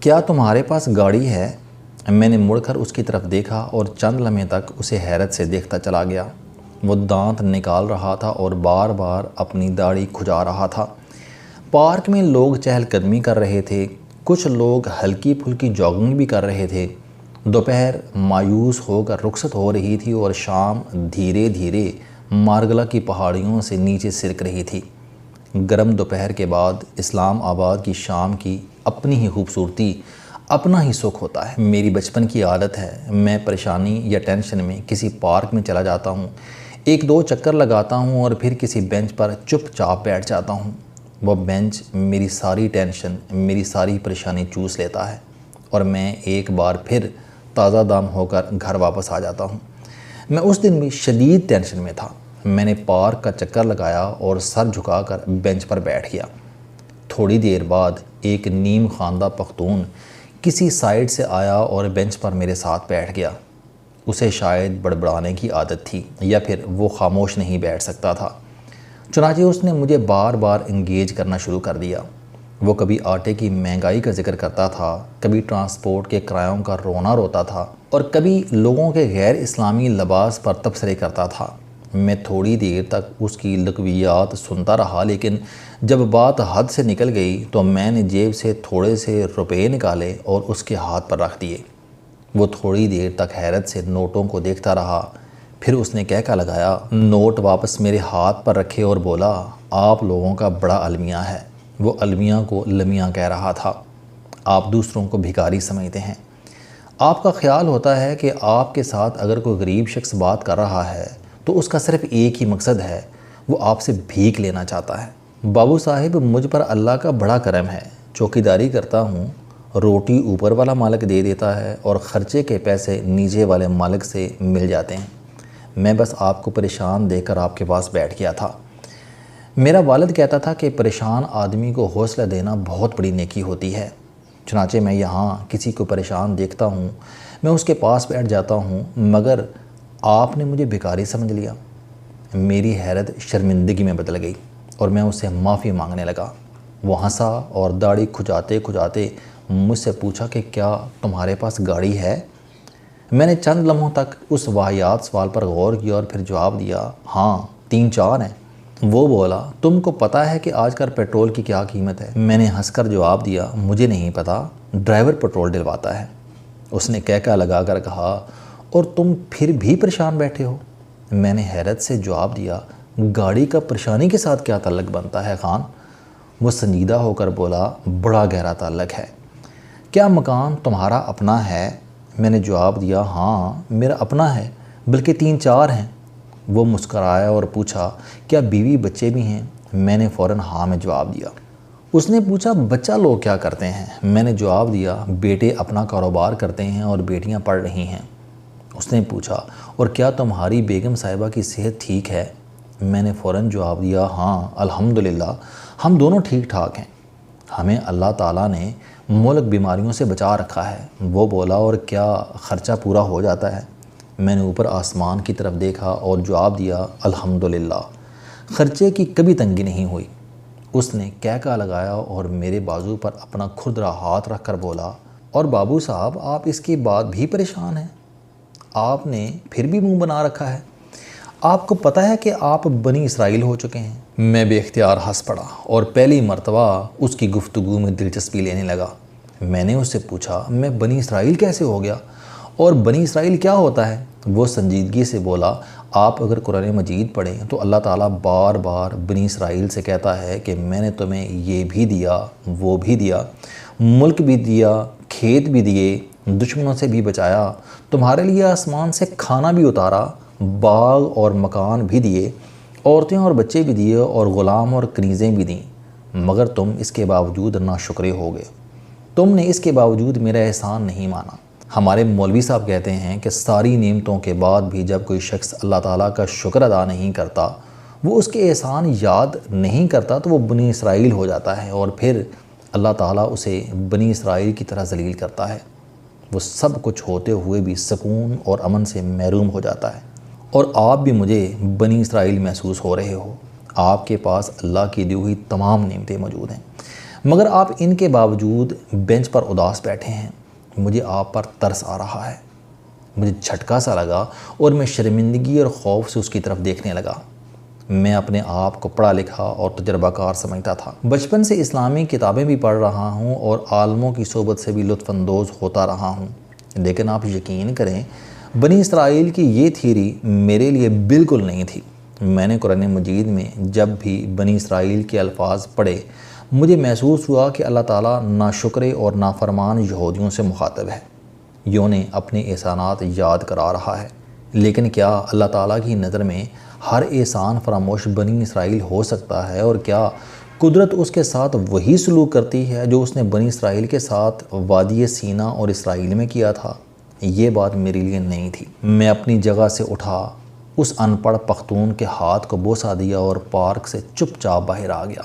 کیا تمہارے پاس گاڑی ہے؟ میں نے مڑ کر اس کی طرف دیکھا اور چند لمحے تک اسے حیرت سے دیکھتا چلا گیا۔ وہ دانت نکال رہا تھا اور بار بار اپنی داڑھی کھجا رہا تھا۔ پارک میں لوگ چہل قدمی کر رہے تھے، کچھ لوگ ہلکی پھلکی جاگنگ بھی کر رہے تھے۔ دوپہر مایوس ہو کر رخصت ہو رہی تھی اور شام دھیرے دھیرے مارگلا کی پہاڑیوں سے نیچے سرک رہی تھی۔ گرم دوپہر کے بعد اسلام آباد کی شام کی اپنی ہی خوبصورتی، اپنا ہی سکھ ہوتا ہے۔ میری بچپن کی عادت ہے، میں پریشانی یا ٹینشن میں کسی پارک میں چلا جاتا ہوں، ایک دو چکر لگاتا ہوں اور پھر کسی بینچ پر چپ چاپ بیٹھ جاتا ہوں۔ وہ بینچ میری ساری ٹینشن، میری ساری پریشانی چوس لیتا ہے اور میں ایک بار پھر تازہ دم ہو کر گھر واپس آ جاتا ہوں۔ میں اس دن بھی شدید ٹینشن میں تھا۔ میں نے پارک کا چکر لگایا اور سر جھکا کر بینچ پر بیٹھ گیا۔ تھوڑی دیر بعد ایک نیم خواندہ پختون کسی سائیڈ سے آیا اور بینچ پر میرے ساتھ بیٹھ گیا۔ اسے شاید بڑبڑانے کی عادت تھی یا پھر وہ خاموش نہیں بیٹھ سکتا تھا، چنانچہ اس نے مجھے بار بار انگیج کرنا شروع کر دیا۔ وہ کبھی آٹے کی مہنگائی کا ذکر کرتا تھا، کبھی ٹرانسپورٹ کے کرایوں کا رونا روتا تھا اور کبھی لوگوں کے غیر اسلامی لباس پر تبصرے کرتا تھا۔ میں تھوڑی دیر تک اس کی لغویات سنتا رہا، لیکن جب بات حد سے نکل گئی تو میں نے جیب سے تھوڑے سے روپے نکالے اور اس کے ہاتھ پر رکھ دیے۔ وہ تھوڑی دیر تک حیرت سے نوٹوں کو دیکھتا رہا، پھر اس نے کہہ لگایا، نوٹ واپس میرے ہاتھ پر رکھے اور بولا، آپ لوگوں کا بڑا المیہ ہے۔ وہ المیہ کو لمیہ کہہ رہا تھا۔ آپ دوسروں کو بھکاری سمجھتے ہیں۔ آپ کا خیال ہوتا ہے کہ آپ کے ساتھ اگر کوئی غریب شخص بات کر رہا ہے تو اس کا صرف ایک ہی مقصد ہے، وہ آپ سے بھیک لینا چاہتا ہے۔ بابو صاحب، مجھ پر اللہ کا بڑا کرم ہے، چوکیداری کرتا ہوں، روٹی اوپر والا مالک دے دیتا ہے اور خرچے کے پیسے نیچے والے مالک سے مل جاتے ہیں۔ میں بس آپ کو پریشان دیکھ کر آپ کے پاس بیٹھ گیا تھا۔ میرا والد کہتا تھا کہ پریشان آدمی کو حوصلہ دینا بہت بڑی نیکی ہوتی ہے، چنانچہ میں یہاں کسی کو پریشان دیکھتا ہوں، میں اس کے پاس بیٹھ جاتا ہوں، مگر آپ نے مجھے بھکاری سمجھ لیا۔ میری حیرت شرمندگی میں بدل گئی اور میں اس سے معافی مانگنے لگا۔ وہ ہنسا اور داڑھی کھجاتے کھجاتے مجھ سے پوچھا کہ کیا تمہارے پاس گاڑی ہے؟ میں نے چند لمحوں تک اس واہیات سوال پر غور کیا اور پھر جواب دیا، ہاں 3-4 ہیں۔ وہ بولا، تم کو پتہ ہے کہ آج کل پیٹرول کی کیا قیمت ہے؟ میں نے ہنس کر جواب دیا، مجھے نہیں پتہ، ڈرائیور پیٹرول ڈلواتا ہے۔ اس نے کہکا لگا کر کہا، اور تم پھر بھی پریشان بیٹھے ہو؟ میں نے حیرت سے جواب دیا، گاڑی کا پریشانی کے ساتھ کیا تعلق بنتا ہے خان؟ وہ سنجیدہ ہو کر بولا، بڑا گہرا تعلق ہے۔ کیا مکان تمہارا اپنا ہے؟ میں نے جواب دیا، ہاں میرا اپنا ہے، بلکہ 3-4 ہیں۔ وہ مسکرایا اور پوچھا، کیا بیوی بچے بھی ہیں؟ میں نے فوراً ہاں میں جواب دیا۔ اس نے پوچھا، بچہ لوگ کیا کرتے ہیں؟ میں نے جواب دیا، بیٹے اپنا کاروبار کرتے ہیں اور بیٹیاں پڑھ رہی ہیں۔ اس نے پوچھا، اور کیا تمہاری بیگم صاحبہ کی صحت ٹھیک ہے؟ میں نے فوراً جواب دیا، ہاں الحمدللہ ہم دونوں ٹھیک ٹھاک ہیں، ہمیں اللہ تعالیٰ نے ملک بیماریوں سے بچا رکھا ہے۔ وہ بولا، اور کیا خرچہ پورا ہو جاتا ہے؟ میں نے اوپر آسمان کی طرف دیکھا اور جواب دیا، الحمدللہ خرچے کی کبھی تنگی نہیں ہوئی۔ اس نے کہکا لگایا اور میرے بازو پر اپنا کھردرا ہاتھ رکھ کر بولا، اور بابو صاحب آپ اس کی بات بھی پریشان ہیں؟ آپ نے پھر بھی منہ بنا رکھا ہے۔ آپ کو پتہ ہے کہ آپ بنی اسرائیل ہو چکے ہیں؟ میں بے اختیار ہنس پڑا اور پہلی مرتبہ اس کی گفتگو میں دلچسپی لینے لگا۔ میں نے اس سے پوچھا، میں بنی اسرائیل کیسے ہو گیا اور بنی اسرائیل کیا ہوتا ہے؟ وہ سنجیدگی سے بولا، آپ اگر قرآن مجید پڑھیں تو اللہ تعالیٰ بار بار بنی اسرائیل سے کہتا ہے کہ میں نے تمہیں یہ بھی دیا، وہ بھی دیا، ملک بھی دیا، کھیت بھی دیے، دشمنوں سے بھی بچایا، تمہارے لیے آسمان سے کھانا بھی اتارا، باغ اور مکان بھی دیے، عورتیں اور بچے بھی دیے اور غلام اور کنیزیں بھی دیں، مگر تم اس کے باوجود ناشکرے ہو گئے، تم نے اس کے باوجود میرا احسان نہیں مانا۔ ہمارے مولوی صاحب کہتے ہیں کہ ساری نعمتوں کے بعد بھی جب کوئی شخص اللہ تعالیٰ کا شکر ادا نہیں کرتا، وہ اس کے احسان یاد نہیں کرتا، تو وہ بنی اسرائیل ہو جاتا ہے اور پھر اللہ تعالیٰ اسے بنی اسرائیل کی طرح ذلیل کرتا ہے۔ وہ سب کچھ ہوتے ہوئے بھی سکون اور امن سے محروم ہو جاتا ہے۔ اور آپ بھی مجھے بنی اسرائیل محسوس ہو رہے ہو، آپ کے پاس اللہ کی دی ہوئی تمام نعمتیں موجود ہیں، مگر آپ ان کے باوجود بینچ پر اداس بیٹھے ہیں۔ مجھے آپ پر ترس آ رہا ہے۔ مجھے جھٹکا سا لگا اور میں شرمندگی اور خوف سے اس کی طرف دیکھنے لگا۔ میں اپنے آپ کو پڑھا لکھا اور تجربہ کار سمجھتا تھا۔ بچپن سے اسلامی کتابیں بھی پڑھ رہا ہوں اور عالموں کی صحبت سے بھی لطف اندوز ہوتا رہا ہوں، لیکن آپ یقین کریں بنی اسرائیل کی یہ تھیوری میرے لیے بالکل نہیں تھی۔ میں نے قرآن مجید میں جب بھی بنی اسرائیل کے الفاظ پڑھے مجھے محسوس ہوا کہ اللہ تعالیٰ ناشکرے اور نافرمان یہودیوں سے مخاطب ہے، یہ انہیں اپنے احسانات یاد کرا رہا ہے۔ لیکن کیا اللہ تعالیٰ کی نظر میں ہر احسان فراموش بنی اسرائیل ہو سکتا ہے؟ اور کیا قدرت اس کے ساتھ وہی سلوک کرتی ہے جو اس نے بنی اسرائیل کے ساتھ وادی سینا اور اسرائیل میں کیا تھا؟ یہ بات میرے لیے نہیں تھی۔ میں اپنی جگہ سے اٹھا، اس ان پڑھ پختون کے ہاتھ کو بوسہ دیا اور پارک سے چپ چاپ باہر آ گیا۔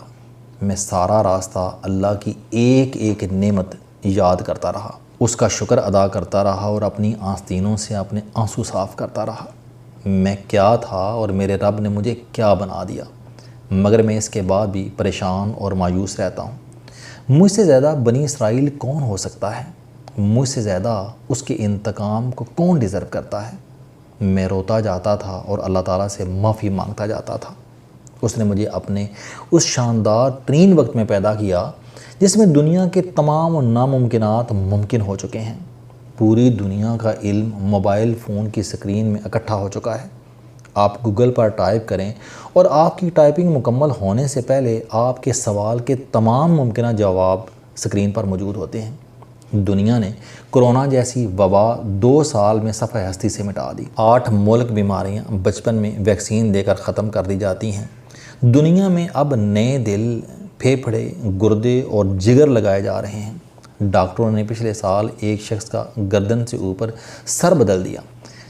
میں سارا راستہ اللہ کی ایک ایک نعمت یاد کرتا رہا، اس کا شکر ادا کرتا رہا اور اپنی آستینوں سے اپنے آنسو صاف کرتا رہا۔ میں کیا تھا اور میرے رب نے مجھے کیا بنا دیا، مگر میں اس کے بعد بھی پریشان اور مایوس رہتا ہوں۔ مجھ سے زیادہ بنی اسرائیل کون ہو سکتا ہے؟ مجھ سے زیادہ اس کے انتقام کو کون ڈیزرو کرتا ہے؟ میں روتا جاتا تھا اور اللہ تعالیٰ سے معافی مانگتا جاتا تھا۔ اس نے مجھے اپنے اس شاندار ترین وقت میں پیدا کیا جس میں دنیا کے تمام ناممکنات ممکن ہو چکے ہیں۔ پوری دنیا کا علم موبائل فون کی سکرین میں اکٹھا ہو چکا ہے۔ آپ گوگل پر ٹائپ کریں اور آپ کی ٹائپنگ مکمل ہونے سے پہلے آپ کے سوال کے تمام ممکنہ جواب سکرین پر موجود ہوتے ہیں۔ دنیا نے کرونا جیسی وبا 2 سال میں صفحہ ہستی سے مٹا دی۔ 8 ملک بیماریاں بچپن میں ویکسین دے کر ختم کر دی جاتی ہیں۔ دنیا میں اب نئے دل، پھیپھڑے، گردے اور جگر لگائے جا رہے ہیں۔ ڈاکٹروں نے پچھلے سال ایک شخص کا گردن سے اوپر سر بدل دیا۔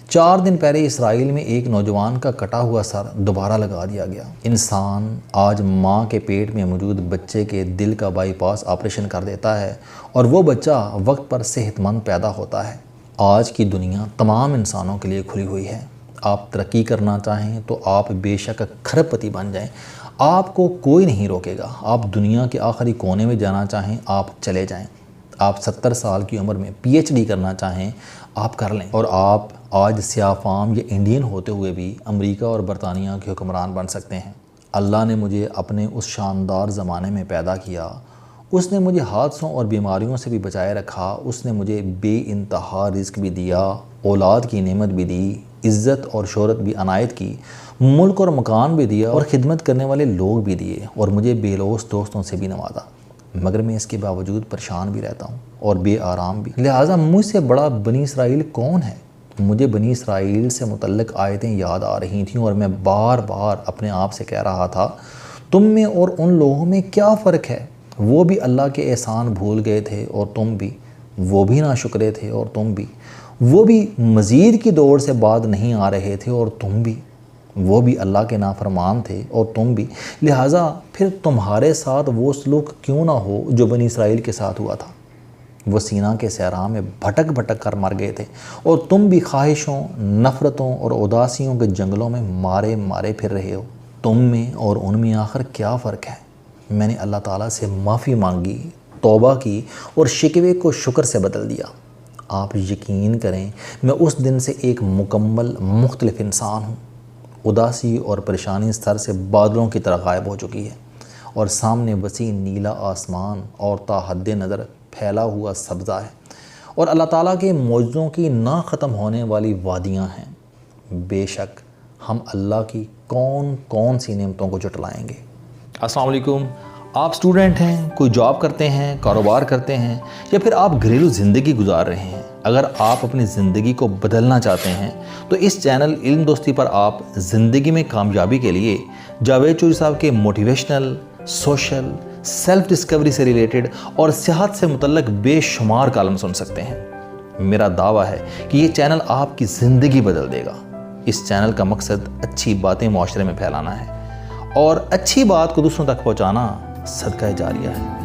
4 دن پہلے اسرائیل میں ایک نوجوان کا کٹا ہوا سر دوبارہ لگا دیا گیا۔ انسان آج ماں کے پیٹ میں موجود بچے کے دل کا بائی پاس آپریشن کر دیتا ہے اور وہ بچہ وقت پر صحت مند پیدا ہوتا ہے۔ آج کی دنیا تمام انسانوں کے لیے کھلی ہوئی ہے۔ آپ ترقی کرنا چاہیں تو آپ بے شک کھرب پتی بن جائیں، آپ کو کوئی نہیں روکے گا۔ آپ دنیا کے آخری کونے میں جانا چاہیں آپ چلے جائیں۔ آپ 70 سال کی عمر میں پی ایچ ڈی کرنا چاہیں آپ کر لیں، اور آپ آج سیاہ فام یا انڈین ہوتے ہوئے بھی امریکہ اور برطانیہ کے حکمران بن سکتے ہیں۔ اللہ نے مجھے اپنے اس شاندار زمانے میں پیدا کیا، اس نے مجھے حادثوں اور بیماریوں سے بھی بچائے رکھا، اس نے مجھے بے انتہا رزق بھی دیا، اولاد کی نعمت بھی دی، عزت اور شہرت بھی عنایت کی، ملک اور مکان بھی دیا اور خدمت کرنے والے لوگ بھی دیے، اور مجھے بے لوث دوستوں سے بھی نوازا۔ مگر میں اس کے باوجود پریشان بھی رہتا ہوں اور بے آرام بھی۔ لہٰذا مجھ سے بڑا بنی اسرائیل کون ہے؟ مجھے بنی اسرائیل سے متعلق آیتیں یاد آ رہی تھیں اور میں بار بار اپنے آپ سے کہہ رہا تھا، تم میں اور ان لوگوں میں کیا فرق ہے؟ وہ بھی اللہ کے احسان بھول گئے تھے اور تم بھی، وہ بھی ناشکرے تھے اور تم بھی، وہ بھی مزید کی دوڑ سے بعد نہیں آ رہے تھے اور تم بھی، وہ بھی اللہ کے نافرمان تھے اور تم بھی۔ لہٰذا پھر تمہارے ساتھ وہ سلوک کیوں نہ ہو جو بنی اسرائیل کے ساتھ ہوا تھا؟ وہ سینا کے صحرا میں بھٹک بھٹک کر مر گئے تھے اور تم بھی خواہشوں، نفرتوں اور اداسیوں کے جنگلوں میں مارے مارے پھر رہے ہو۔ تم میں اور ان میں آخر کیا فرق ہے؟ میں نے اللہ تعالیٰ سے معافی مانگی، توبہ کی اور شکوے کو شکر سے بدل دیا۔ آپ یقین کریں میں اس دن سے ایک مکمل مختلف انسان ہوں۔ اداسی اور پریشانی سر سے بادلوں کی طرح غائب ہو چکی ہے اور سامنے وسیع نیلا آسمان اور تا حد نظر پھیلا ہوا سبزہ ہے، اور اللہ تعالیٰ کے معجزوں کی نہ ختم ہونے والی وادیاں ہیں۔ بے شک ہم اللہ کی کون کون سی نعمتوں کو جھٹلائیں گے۔ السلام علیکم۔ آپ اسٹوڈنٹ ہیں، کوئی جاب کرتے ہیں، کاروبار کرتے ہیں، یا پھر آپ گھریلو زندگی گزار رہے ہیں۔ اگر آپ اپنی زندگی کو بدلنا چاہتے ہیں تو اس چینل علم دوستی پر آپ زندگی میں کامیابی کے لیے جاوید چوہدری صاحب کے موٹیویشنل، سوشل، سیلف ڈسکوری سے ریلیٹڈ اور صحت سے متعلق بے شمار کالم سن سکتے ہیں۔ میرا دعویٰ ہے کہ یہ چینل آپ کی زندگی بدل دے گا۔ اس چینل کا مقصد اچھی باتیں معاشرے میں پھیلانا ہے اور اچھی بات کو دوسروں تک پہنچانا صدقہ جاریہ ہے۔